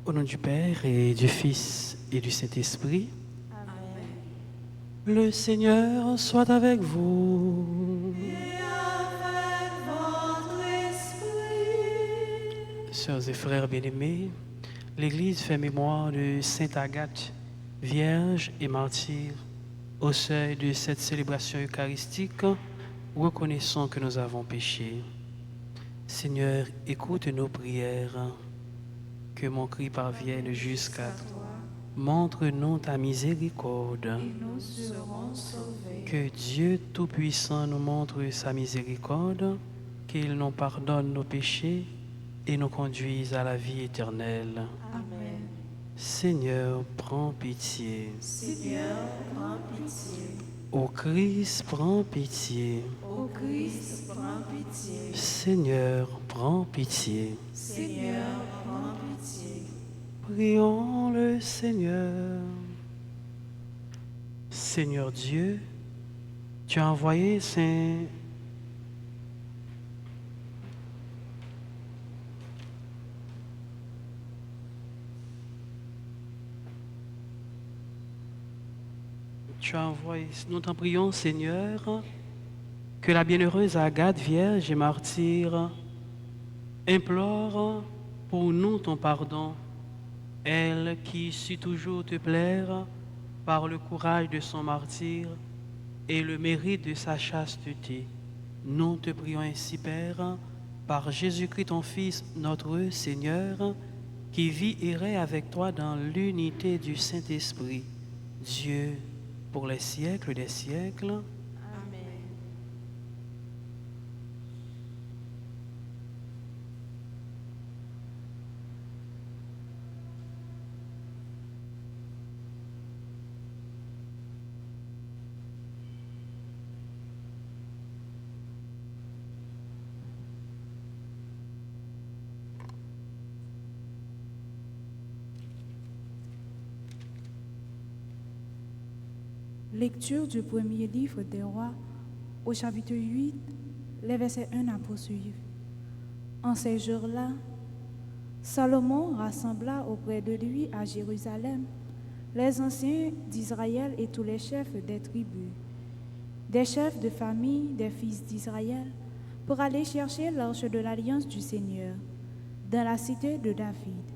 Au nom du Père et du Fils et du Saint-Esprit, Amen. le Seigneur soit avec vous. Et avec votre esprit. Sœurs et frères bien-aimés, l'Église fait mémoire de Sainte Agathe, vierge et martyre. Au seuil de cette célébration eucharistique, reconnaissons que nous avons péché. Seigneur, écoute nos prières, que mon cri parvienne jusqu'à toi. Montre-nous ta miséricorde. Et nous serons sauvés. Que Dieu Tout-Puissant nous montre sa miséricorde, qu'il nous pardonne nos péchés et nous conduise à la vie éternelle. Amen. Seigneur, prends pitié. Seigneur, prends pitié. Ô Christ, prends pitié. Ô Christ, prends pitié. Seigneur, prends pitié. Seigneur, prends pitié. Prions le Seigneur. Seigneur Dieu, tu as envoyé Saint... Nous t'en prions, Seigneur, que la bienheureuse Agathe, vierge et martyre, implore pour nous ton pardon, elle qui sut toujours te plaire par le courage de son martyre et le mérite de sa chasteté. Nous te prions ainsi, Père, par Jésus-Christ ton Fils, notre Seigneur, qui vit et règne avec toi dans l'unité du Saint-Esprit, Dieu, pour les siècles des siècles. Amen. Lecture du premier livre des rois, au chapitre 8, les versets 1 à poursuivre. En ces jours-là, Salomon rassembla auprès de lui à Jérusalem les anciens d'Israël et tous les chefs des tribus, des chefs de famille des fils d'Israël, pour aller chercher l'arche de l'alliance du Seigneur dans la cité de David,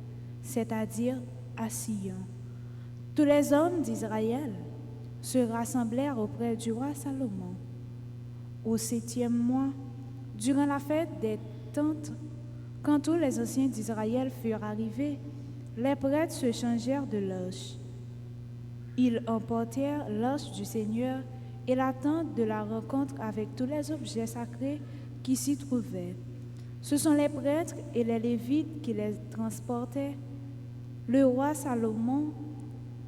c'est-à-dire à Sion. Tous les hommes d'Israël se rassemblèrent auprès du roi Salomon. Au 7e mois, durant la fête des tentes, quand tous les anciens d'Israël furent arrivés, les prêtres se changèrent de l'arche. Ils emportèrent l'arche du Seigneur et la tente de la rencontre avec tous les objets sacrés qui s'y trouvaient. Ce sont les prêtres et les Lévites qui les transportaient. Le roi Salomon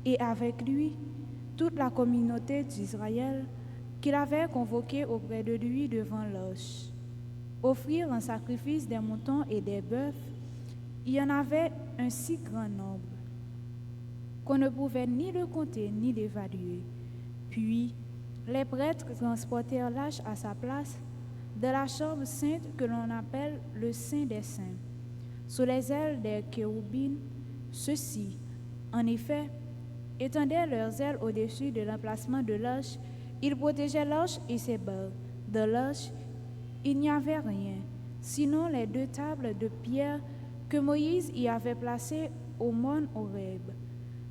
et avec lui toute la communauté d'Israël qu'il avait convoquée auprès de lui devant l'arche. Offrirent en sacrifice des moutons et des bœufs. Il y en avait un si grand nombre qu'on ne pouvait ni le compter ni l'évaluer. Puis, les prêtres transportèrent l'arche à sa place de la chambre sainte que l'on appelle le Saint des Saints, sous les ailes des chérubins. Ceux-ci, en effet, étendaient leurs ailes au-dessus de l'emplacement de l'arche. Ils protégeaient l'arche et ses barres. Dans l'arche, il n'y avait rien, sinon les 2 tables de pierre que Moïse y avait placées au mont Horeb,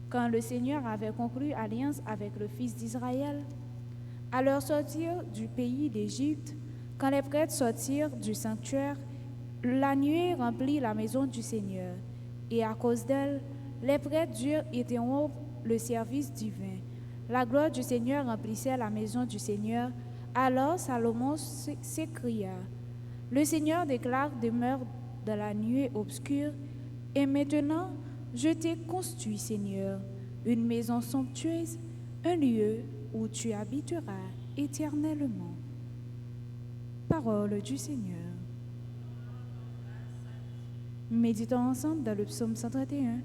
quand le Seigneur avait conclu alliance avec le fils d'Israël. À leur sortir du pays d'Égypte, quand les prêtres sortirent du sanctuaire, la nuée remplit la maison du Seigneur, et à cause d'elle, les prêtres durent interrompre le service divin. La gloire du Seigneur remplissait la maison du Seigneur. Alors Salomon s'écria: Le Seigneur déclare demeure dans la nuée obscure, et maintenant je t'ai construit, Seigneur, une maison somptueuse, un lieu où tu habiteras éternellement. Parole du Seigneur. Méditons ensemble dans le psaume 131,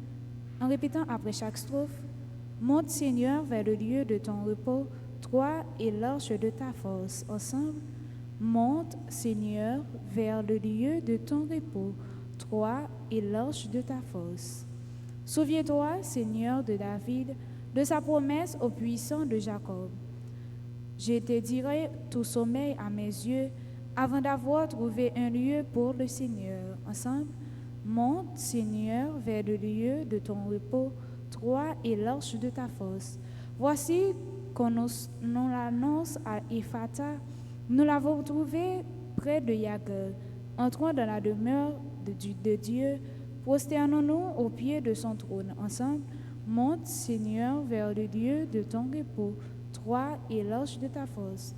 en répétant après chaque strophe: Monte, Seigneur, vers le lieu de ton repos, toi et l'arche de ta force. Ensemble, monte, Seigneur, vers le lieu de ton repos, toi et l'arche de ta force. Souviens-toi, Seigneur de David, de sa promesse au puissant de Jacob. Je te dirai tout sommeil à mes yeux avant d'avoir trouvé un lieu pour le Seigneur. Ensemble, monte, Seigneur, vers le lieu de ton repos, toi et l'arche de ta force. Voici qu'on nous l'annonce à Ephata. Nous l'avons trouvé près de Yaguel. Entrons dans la demeure de Dieu. Prosternons-nous au pied de son trône. Ensemble, monte, Seigneur, vers le lieu de ton repos, toi et l'arche de ta force.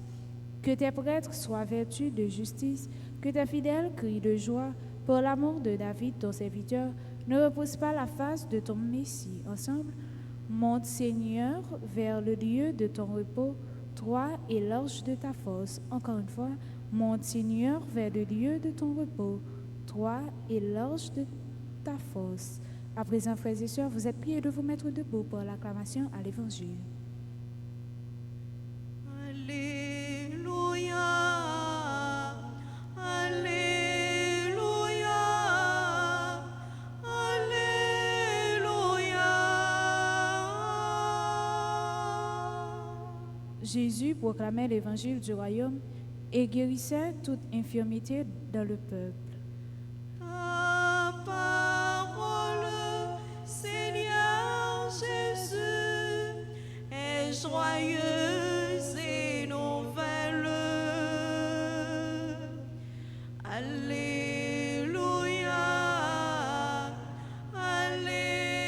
Que tes prêtres soient vêtus de justice, que tes fidèles crient de joie. Pour l'amour de David, ton serviteur, ne repousse pas la face de ton Messie. Ensemble, monte, Seigneur, vers le lieu de ton repos, toi et l'arche de ta force. Encore une fois, monte, Seigneur, vers le lieu de ton repos, toi et l'arche de ta force. À présent, frères et sœurs, vous êtes priés de vous mettre debout pour l'acclamation à l'Évangile. Alléluia, Alléluia, Alléluia. Jésus proclamait l'évangile du royaume et guérissait toute infirmité dans le peuple. Ta parole, Seigneur Jésus, est joyeuse et nouvelle. Alléluia, Alléluia,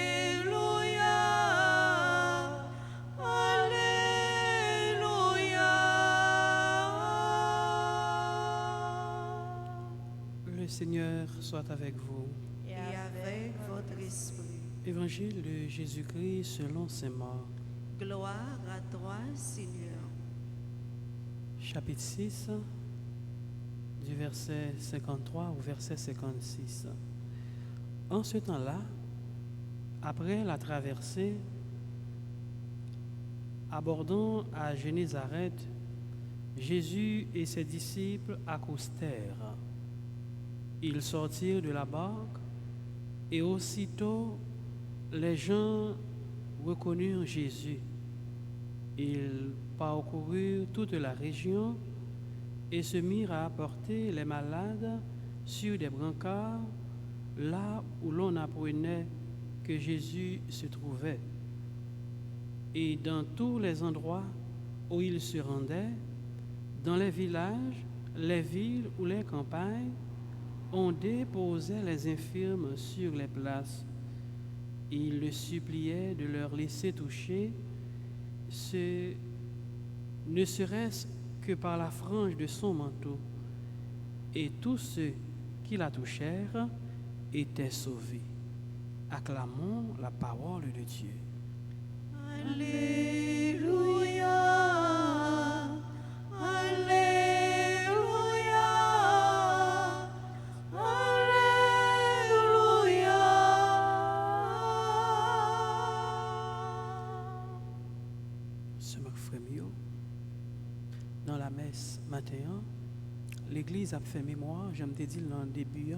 Alléluia. Le Seigneur soit avec vous. Et avec votre esprit. Évangile de Jésus-Christ selon saint Marc, Gloire à toi, Seigneur. chapitre 6, du verset 53 au verset 56. En ce temps-là, après la traversée, abordant à Génézareth, Jésus et ses disciples accostèrent. Ils sortirent de la barque et aussitôt les gens reconnurent Jésus. Ils parcoururent toute la région et se mirent à apporter les malades sur des brancards là où l'on apprenait que Jésus se trouvait. Et dans tous les endroits où il se rendait, dans les villages, les villes ou les campagnes, on déposait les infirmes sur les places. Il le suppliait de leur laisser toucher, ne serait-ce que par la frange de son manteau. Et tous ceux qui la touchèrent étaient sauvés. Acclamons la parole de Dieu. Alléluia, Alléluia, Alléluia. Ce Frémio, dans la messe matin, l'Église a fait mémoire, je me dit dans le début,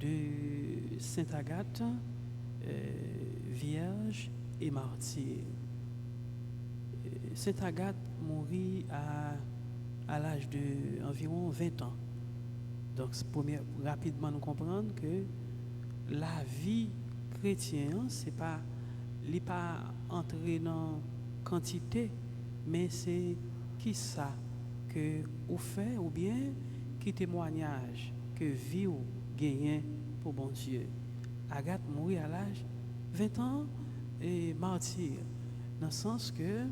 de Sainte Agathe, vierge et martyr. Sainte Agathe mourit à l'âge d'environ 20 ans. Donc, rapidement nous comprendre que la vie chrétienne, c'est pas entrer dans quantité, mais c'est qui ça que vous fait ou bien qui témoignage que vie ou gagne pour bon Dieu. Agathe mourit à l'âge 20 ans et martyr, dans le sens que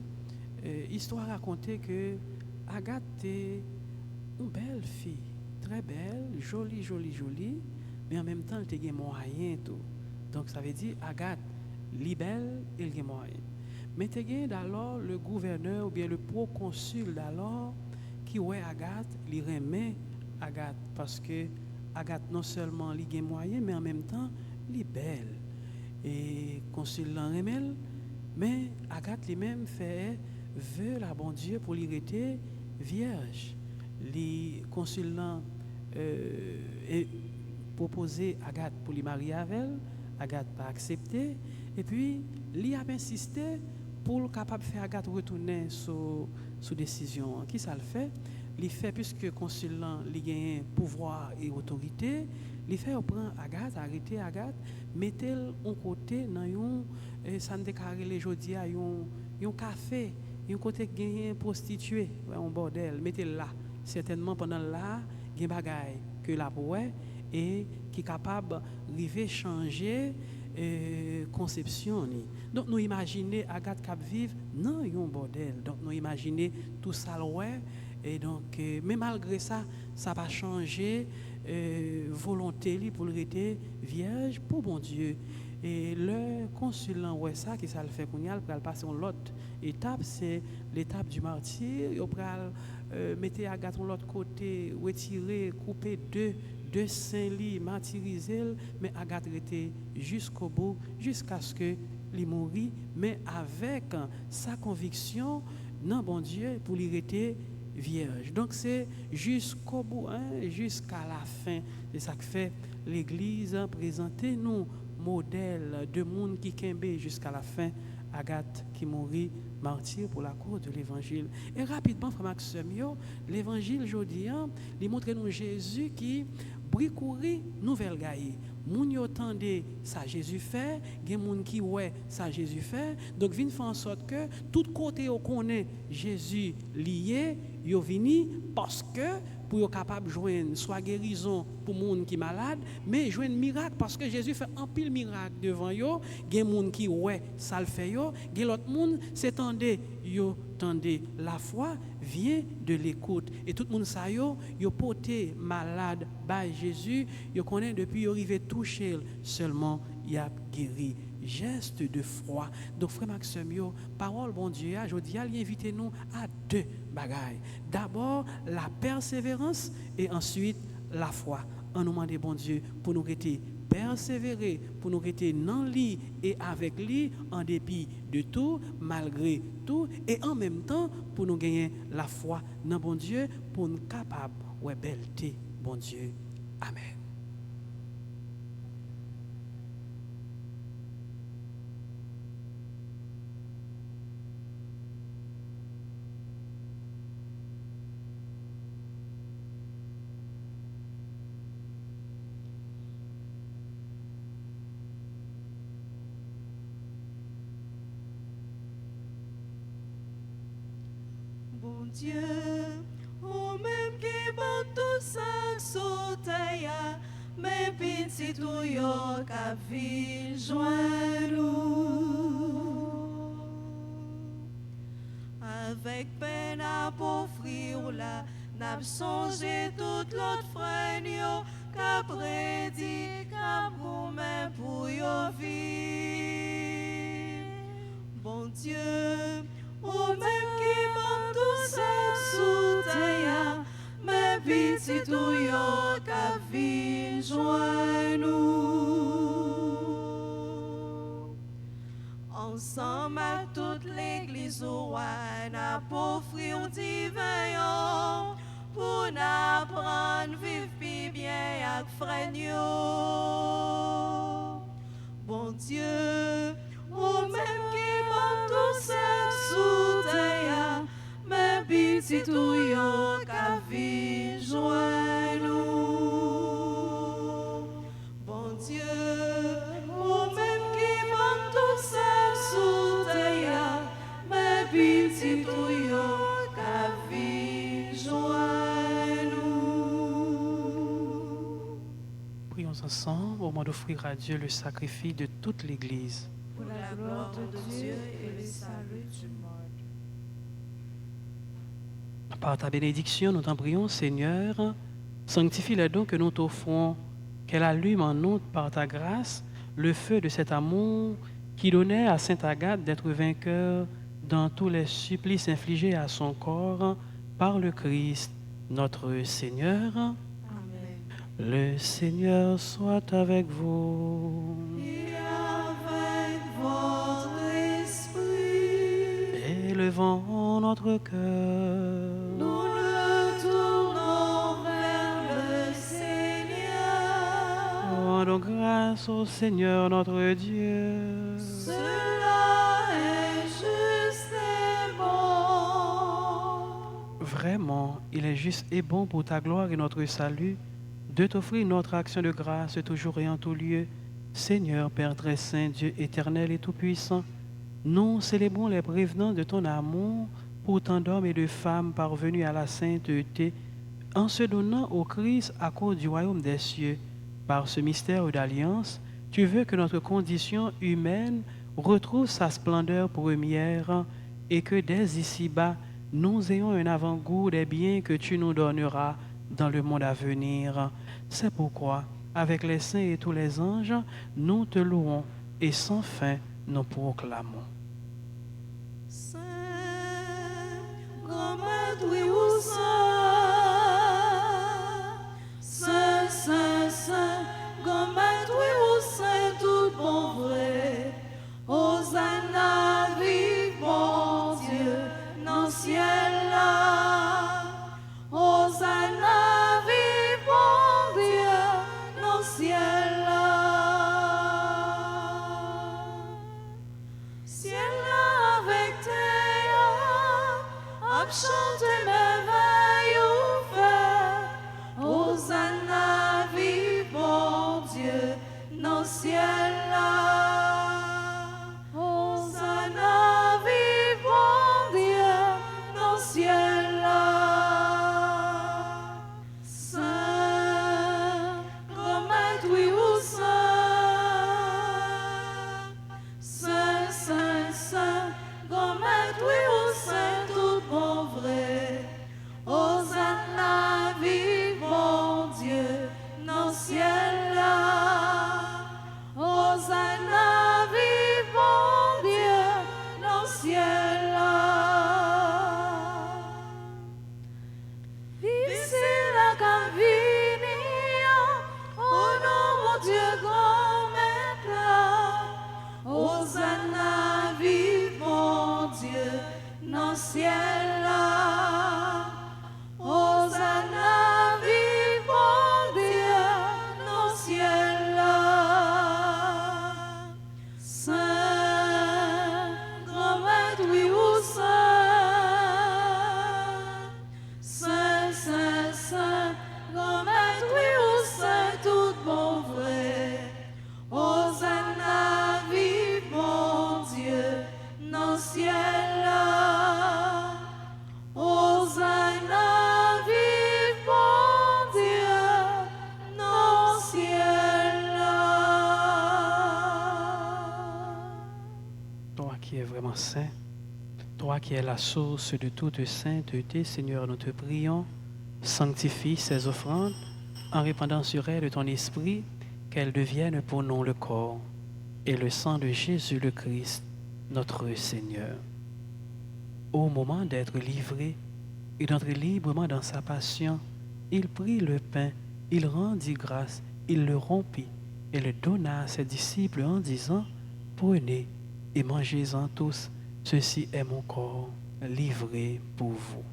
histoire racontait que Agathe était une belle fille, très belle, jolie, mais en même temps elle était moyen tout. Donc ça veut dire Agathe, li belle et elle moyen. Mais tu as d'alors le gouverneur ou bien le proconsul d'alors qui ouais Agathe, il remet Agathe parce que Agathe non seulement li gen moyen mais en même temps li belle. Et consul l'en remet, mais Agathe lui-même fait veut la bon Dieu pour lui rester vierge. Les consulants proposé Agathe pour lui marier avec elle. Agathe pas accepté et puis il a insisté pour capable faire Agathe retourner sous décision. Qui ça le fait? Il fait puisque consulant il gagne pouvoir et autorité, il fait prendre Agathe, arrêter Agathe, mettre en côté dans un ça ne déclaré les jodi à un café, un côté gagné prostituée, un bordel, mettez là. Certainement pendant là, il y a des bagailles que la pourrait et qui est capable de changer conception. Donc nous imaginons Agathe cap vivre non un bordel. Donc nous imaginons tout ça ouais et donc mais malgré ça ça va changer volonté pour le rester vierge pour bon Dieu. Et le consulant ouais ça qui ça le fait qu'on y a pour passer à l'autre étape, c'est l'étape du martyr. Il va mettre Agathe de l'autre côté, retirer, couper deux saints-lits, martyriser, mais Agathe était jusqu'au bout, jusqu'à ce que il mourit, mais avec sa conviction, non bon Dieu, pour lui rester vierge. Donc c'est jusqu'au bout, jusqu'à la fin. C'est ça que fait l'Église, présenter nous modèle de monde qui kembe jusqu'à la fin. Agathe qui mourit martyr pour la cause de l'évangile. Et rapidement, frère Maxime, l'évangile aujourd'hui, il montre nous Jésus qui bricourit nouvelle gaille. Moun yo tande ça Jésus fait, gen moun qui ouais ça Jésus fait. Donc vinn faire en sorte que tout côté on connaît Jésus lié, yo vini parce que pour être capable de joindre soit guérison pour moun qui malade, mais joindre miracle parce que Jésus fait un pile miracle devant yo, gen moun qui ouais ça le fait yo, gen l'autre moun c'est tendez yo tendez la foi vient de l'écoute et tout le monde ça yo porté malade by Jésus, yo connaît depuis yo arrivé toucher seulement il a guéri. Geste de foi. Donc frère Maxime yo, parole bon Dieu, je dis invitez nous à deux bagailles. D'abord la persévérance et ensuite la foi. En nous demandant bon Dieu pour nous rester persévérer, pour nous rester dans lui et avec lui en dépit de tout, malgré tout et en même temps pour nous gagner la foi dans bon Dieu pour nous capable ouais belleté bon Dieu. Amen. Bon Dieu, ou même qui bon tout ça sauter, mais petit tout yo qu'a vie joindre nous. Avec peine à offrir là, n'a songé toute l'autre frère yo qu'a prédit qu'a promet pour yo vivre. Bon Dieu, ou même qui bon tout ça sous terre, mais petit tout yo qu'a vie joindre nous. Ensemble à toute l'église au n'a pour offrir divin pour n'apprendre vivre plus bien avec frère yo. Bon Dieu, ou même qui bon tout ça sous terre, mais petit tout yo qu'a vie joindre nous. Bon Dieu, ou même qui bon tout ça sous terre, mais petit tout yo qu'a vie joindre nous. Prions ensemble au moment d'offrir à Dieu le sacrifice de toute l'Église. Pour la gloire de Dieu et le salut du monde. Par ta bénédiction, nous t'en prions, Seigneur, sanctifie les dons que nous t'offrons, qu'elle allume en nous, par ta grâce, le feu de cet amour qui donnait à Sainte Agathe d'être vainqueur dans tous les supplices infligés à son corps par le Christ, notre Seigneur. Amen. Le Seigneur soit avec vous. Et avec votre esprit, Élevons notre cœur. nous nous tournons vers le Seigneur. rendons grâce au Seigneur notre Dieu. Cela est juste et bon. Vraiment, il est juste et bon pour ta gloire et notre salut de t'offrir notre action de grâce toujours et en tout lieu. Seigneur, Père très saint, Dieu éternel et tout-puissant, nous célébrons les prévenants de ton amour pour tant d'hommes et de femmes parvenus à la sainteté en se donnant au Christ à cause du royaume des cieux. Par ce mystère d'alliance, tu veux que notre condition humaine retrouve sa splendeur première et que dès ici-bas, nous ayons un avant-goût des biens que tu nous donneras dans le monde à venir. C'est pourquoi, avec les saints et tous les anges, nous te louons et sans fin nous proclamons. Saint, grand maître, oui ou Saint, Saint, Saint, grand maître, oui ou Saint, tout bon vrai. Hosanna, vive bon Dieu, dans le ciel là. Hosanna, vive bon Dieu, dans le ciel là. Ciel là avec terre, chante merveille ouvert. Hosanna, vive bon Dieu, dans le ciel là. Hosanna, vive bon Dieu, dans le ciel là. Saint, grand maître, oui ou Saint, Saint, Saint, Saint, grand maître, oui ou Saint, tout bon vrai. Hosanna, vive bon Dieu, dans le ciel là. Hosanna, vive bon Dieu, dans le ciel là. D'ici la cavini, oh non, mon Dieu, grand maître là. Hosanna, vive bon Dieu, dans le ciel là. Hosanna, vive bon Dieu, dans le ciel là. Saint, grand maître, oui ou Saint, Saint, Saint, Saint, grand maître, oui ou Saint, tout bon vrai. Hosanna, vive bon Dieu, dans le ciel là. Hosanna, vive bon Dieu, dans le ciel là. Toi qui es vraiment saint, toi qui es la source de toute sainteté, Seigneur, nous te prions, sanctifie ces offrandes en répandant sur elles ton esprit, qu'elles deviennent pour nous le corps et le sang de Jésus le Christ, notre Seigneur. Au moment d'être livré et d'entrer librement dans sa passion, il prit le pain, il rendit grâce, il le rompit et le donna à ses disciples en disant, « Prenez et mangez-en tous, ceci est mon corps livré pour vous. »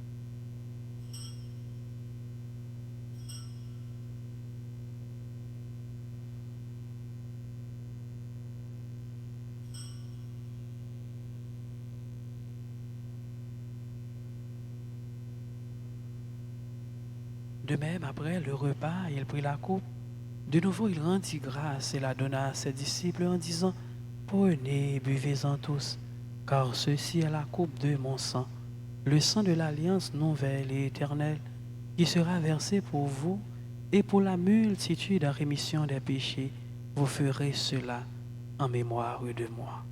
De même, après le repas, il prit la coupe. De nouveau, il rendit grâce et la donna à ses disciples en disant, « Prenez et buvez-en tous, car ceci est la coupe de mon sang, le sang de l'alliance nouvelle et éternelle, qui sera versé pour vous et pour la multitude en rémission des péchés. Vous ferez cela en mémoire de moi. »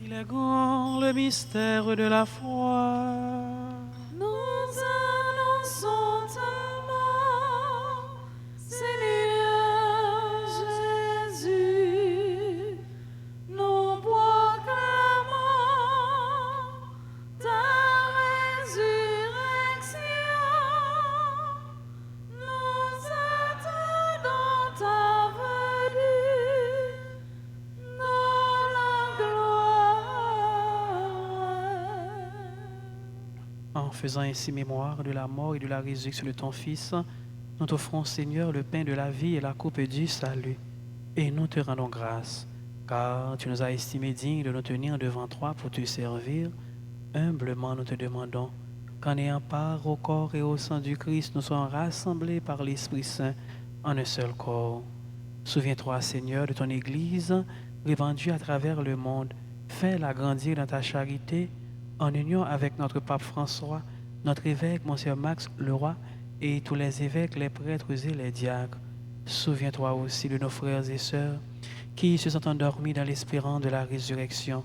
Il est grand le mystère de la foi. Nous annonçons ta mort, Seigneur Jésus. Nous proclamons ta résurrection. Nous faisant ainsi mémoire de la mort et de la résurrection de ton Fils, nous t'offrons, Seigneur, le pain de la vie et la coupe du salut. Et nous te rendons grâce, car tu nous as estimés dignes de nous tenir devant toi pour te servir. Humblement, nous te demandons qu'en ayant part au corps et au sang du Christ, nous soyons rassemblés par l'Esprit Saint en un seul corps. Souviens-toi, Seigneur, de ton Église répandue à travers le monde. Fais-la grandir dans ta charité, en union avec notre pape François, notre évêque, Monseigneur Max Leroy, et tous les évêques, les prêtres et les diacres. Souviens-toi aussi de nos frères et sœurs qui se sont endormis dans l'espérance de la résurrection.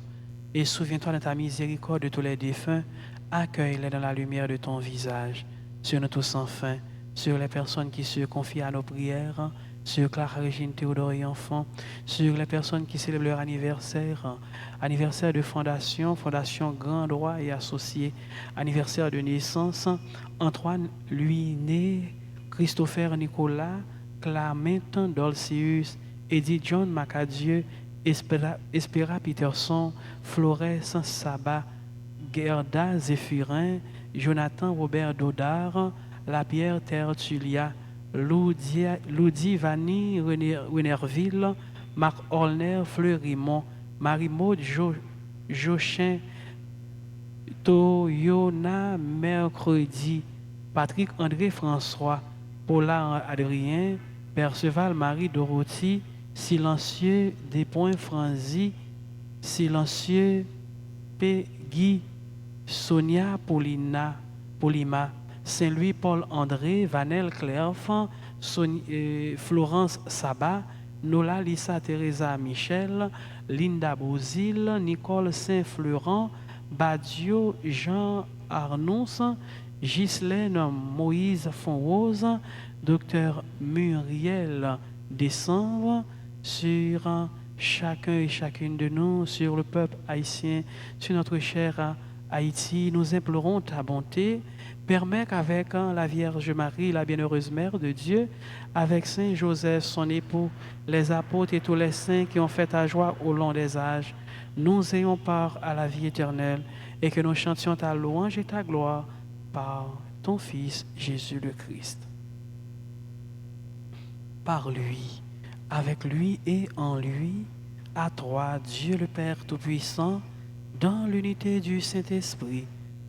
Et souviens-toi de ta miséricorde de tous les défunts. Accueille-les dans la lumière de ton visage. Sur nous tous enfin, sur les personnes qui se confient à nos prières, sur Clara Régine Théodore et enfants, sur les personnes qui célèbrent leur anniversaire, anniversaire de fondation, fondation Grand Droit et Associés, anniversaire de naissance, Antoine, lui né, Christopher Nicolas, Clement Dolcius, Edith John Macadieu, Espera Peterson, Flores Sabat, Gerda Zéphirin, Jonathan Robert Dodard, Lapierre Tertulia, Ludi Vanny Renerville, Marc Orner Fleurimont, Marie-Maud Jochin, Toyona Mercredi, Patrick André François, Paula Adrien, Perceval Marie Dorothy, Silencieux Despoints Franzi, Silencieux Peggy, Sonia Polima, Saint-Louis Paul André, Vanel Clerfant, Florence Sabat, Nola Lisa Teresa Michel, Linda Bouzil, Nicole Saint-Florent, Badio Jean Arnous, Ghislaine Moïse Fonrose, Docteur Muriel Décembre, sur chacun et chacune de nous, sur le peuple haïtien, sur notre cher Haïti. Nous implorons ta bonté. Permets qu'avec la Vierge Marie, la bienheureuse Mère de Dieu, avec Saint Joseph, son époux, les apôtres et tous les saints qui ont fait ta joie au long des âges, nous ayons part à la vie éternelle et que nous chantions ta louange et ta gloire par ton Fils Jésus le Christ. Par lui, avec lui et en lui, à toi, Dieu le Père Tout-Puissant, dans l'unité du Saint-Esprit,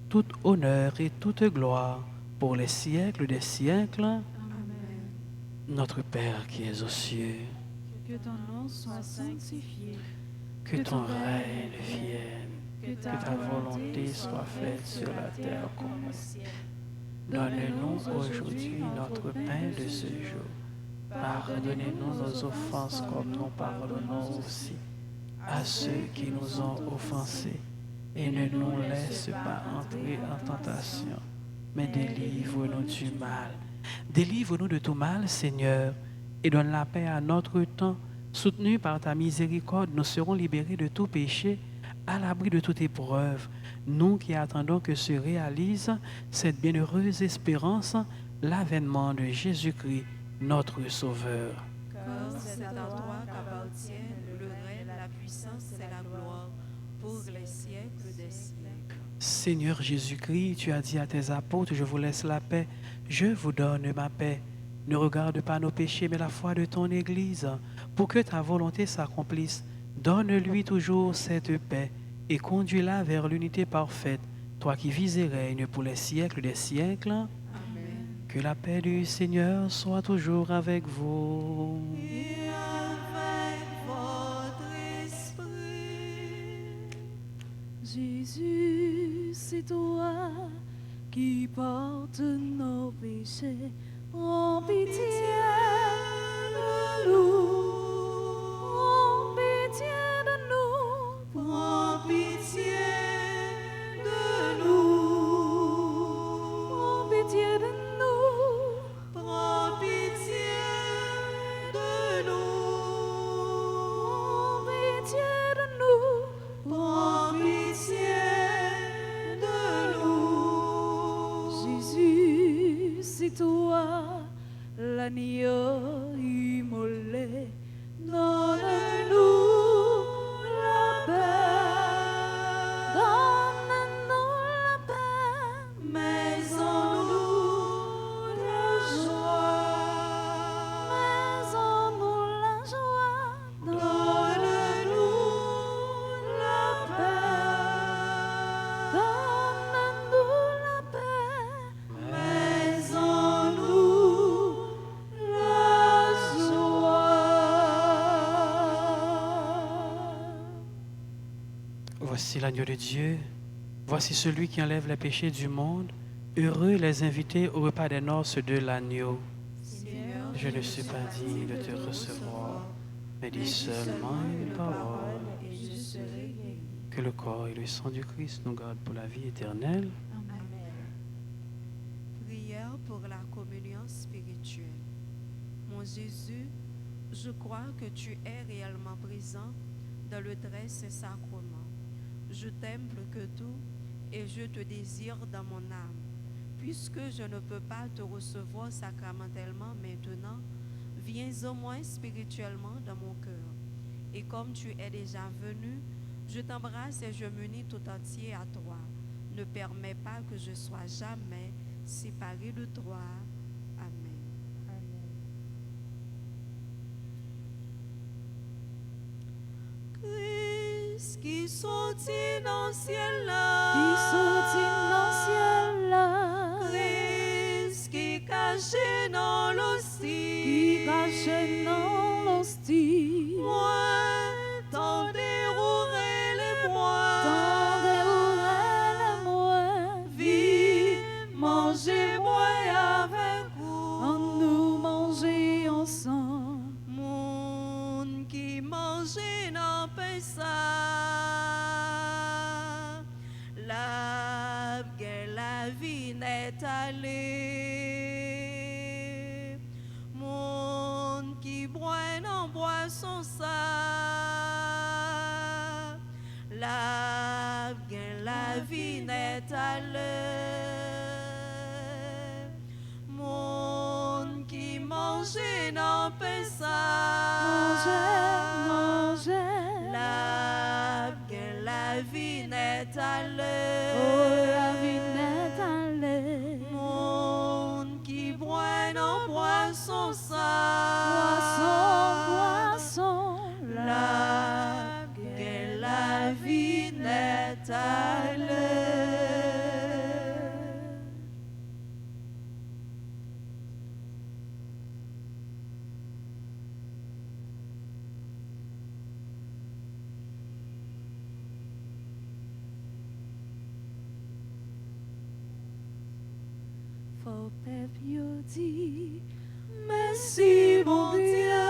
tout honneur et toute gloire pour les siècles des siècles. Amen. Notre Père qui es aux cieux, Que ton nom soit sanctifié, que ton règne vienne, que ta volonté soit faite sur la terre comme au ciel. Donne-nous aujourd'hui notre pain de ce jour. Pardonnez-nous nos offenses comme nous pardonnons aussi à ceux qui nous ont offensés. Et ne nous laisse pas entrer en tentation, mais délivre-nous du mal. Délivre-nous de tout mal, Seigneur, et donne la paix à notre temps. Soutenus par ta miséricorde, nous serons libérés de tout péché, à l'abri de toute épreuve. Nous qui attendons que se réalise cette bienheureuse espérance, l'avènement de Jésus-Christ, notre Sauveur. Car c'est à toi qu'appartiennent le règne, la puissance et la gloire pour les siècles des siècles. Seigneur Jésus-Christ, tu as dit à tes apôtres, je vous laisse la paix, je vous donne ma paix. Ne regarde pas nos péchés, mais la foi de ton Église, pour que ta volonté s'accomplisse. Donne-lui toujours cette paix et conduis-la vers l'unité parfaite, toi qui vis et règnes pour les siècles des siècles. Amen. Que la paix du Seigneur soit toujours avec vous. Et avec votre esprit. Jésus, c'est toi qui portes nos péchés. En pitié de nous. En pitié de nous. Prends pitié de nous. En pitié de nous. Prends pitié de nous. En pitié de nous. Prends pitié de nous. Jésus, c'est toi l'agneau immolé. Donne-nous la paix. Donne-nous la paix. Mais Voici l'agneau de Dieu. Voici celui qui enlève les péchés du monde. Heureux les invités au repas des noces de l'agneau. Seigneur, Je ne suis pas digne de te recevoir, mais dis seulement une parole, et je serai guéri. que le corps et le sang du Christ nous gardent pour la vie éternelle. Amen. Prière pour la communion spirituelle. Mon Jésus, je crois que tu es réellement présent dans le très saint sacrement. Je t'aime plus que tout et je te désire dans mon âme. Puisque je ne peux pas te recevoir sacramentellement maintenant, viens au moins spirituellement dans mon cœur. Et comme tu es déjà venu, je t'embrasse et je m'unis tout entier à toi. Ne permets pas que je sois jamais séparé de toi. Amen. Christ qui sortit dans le ciel là, Christ qui caché dans l'hostie, moi, t'en dérouler les mois, vie, manger, boire avec vous, monde qui mangeait dans pain ça, la vie n'est allée, monde qui boit dans boisson ça, la vie n'est allée, monde qui mangeait dans pain ça, la vie n'est allée, monde qui boit dans boisson ça, la vie n'est allée. Faut peuple dit, Merci mon Dieu,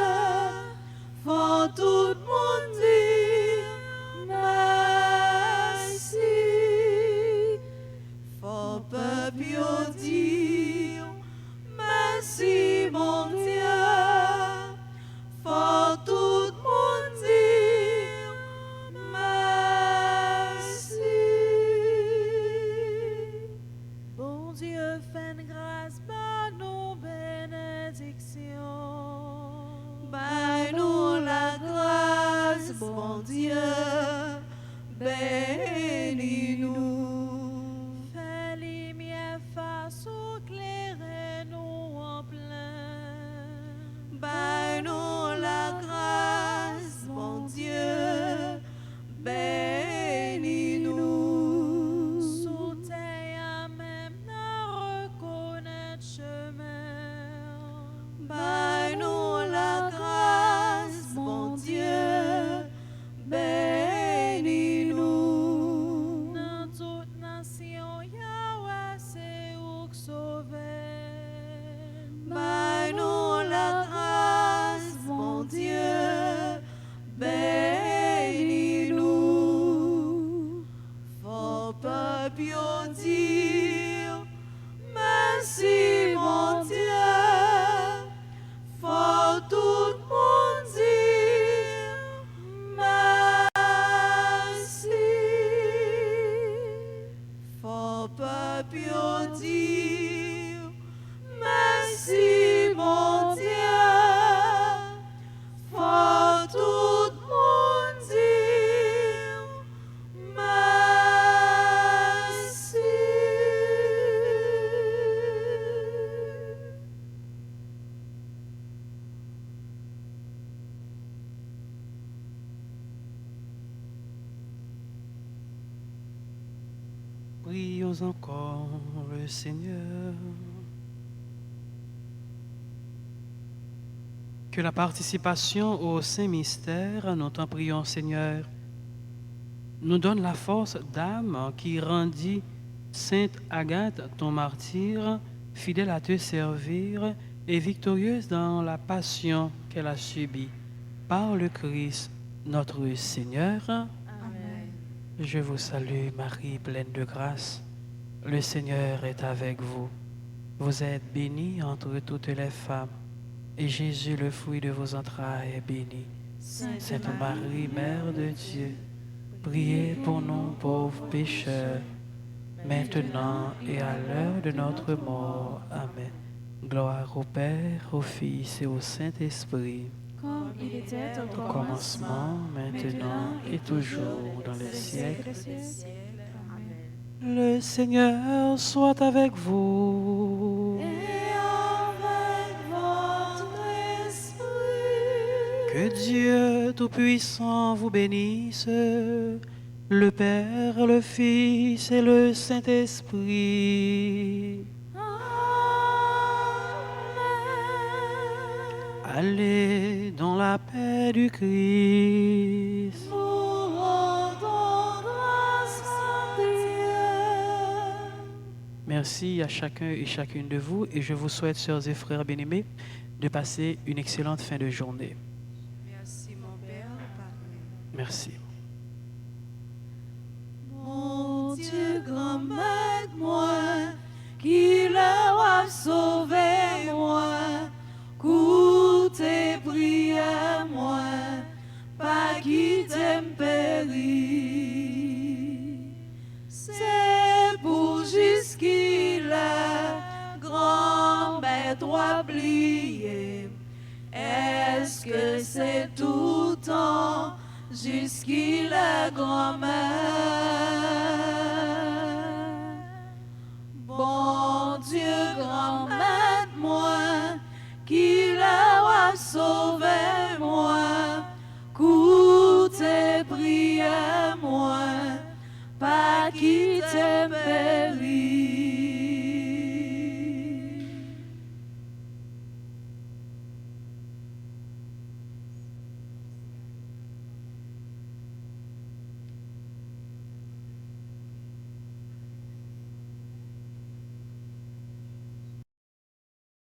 faut tout le monde dire merci. Faut peuple dire merci mon Dieu, faut tout le monde dire merci. bon Dieu, fais grâce, par nos bénédictions. Nous la grâce, bon Dieu, bénis-nous. Fais lumière face au clair nous en plein. Nous la grâce, bon Dieu, bénis-nous. Sous terre même n'a reconnaître chemin. Nous la grâce, bon Dieu, bénis-nous. Dans toute nation, Yahweh, c'est où que sauver. Nous la grâce, bon Dieu, bénis-nous. Faut peuple dire merci, mon Dieu. Faut tout le monde dire merci. Faut peuple dire merci, mon Dieu. Faut tout le monde dire merci. Prions encore le Seigneur. Que la participation au Saint Mystère, nous t'en prions Seigneur, nous donne la force d'âme qui rendit Sainte Agathe, ton martyr, fidèle à te servir et victorieuse dans la passion qu'elle a subie. Par le Christ, notre Seigneur. Amen. Je vous salue, Marie, pleine de grâce. Le Seigneur est avec vous. Vous êtes bénie entre toutes les femmes, et Jésus, le fruit de vos entrailles, est béni. Sainte Marie, Mère de Dieu, priez pour nous pauvres pécheurs, maintenant et à l'heure de notre mort. Amen. Gloire au Père, au Fils et au Saint-Esprit, Comme il était au au commencement, maintenant et toujours, dans les siècles. des siècles. Le Seigneur soit avec vous. Et avec votre esprit. Que Dieu Tout-Puissant vous bénisse, le Père, le Fils et le Saint-Esprit. Amen. Allez dans la paix du Christ. Nous rendons grâce à Dieu. Merci à chacun et chacune de vous et je vous souhaite, sœurs et frères bien-aimés, de passer une excellente fin de journée. Merci mon Père. Merci. Mon Dieu, grand maître, moi, qui leur a sauvé, moi, coûté prière, moi, pas qui t'aime périr. C'est pour jusqu'il a grand maître oublié. Est-ce que c'est tout temps jusqu'il est grand-mère? Bon Dieu, grand-mère, moi, qui l'a sauvé, moi, coûte prière, moi, pas qui t'aime périr.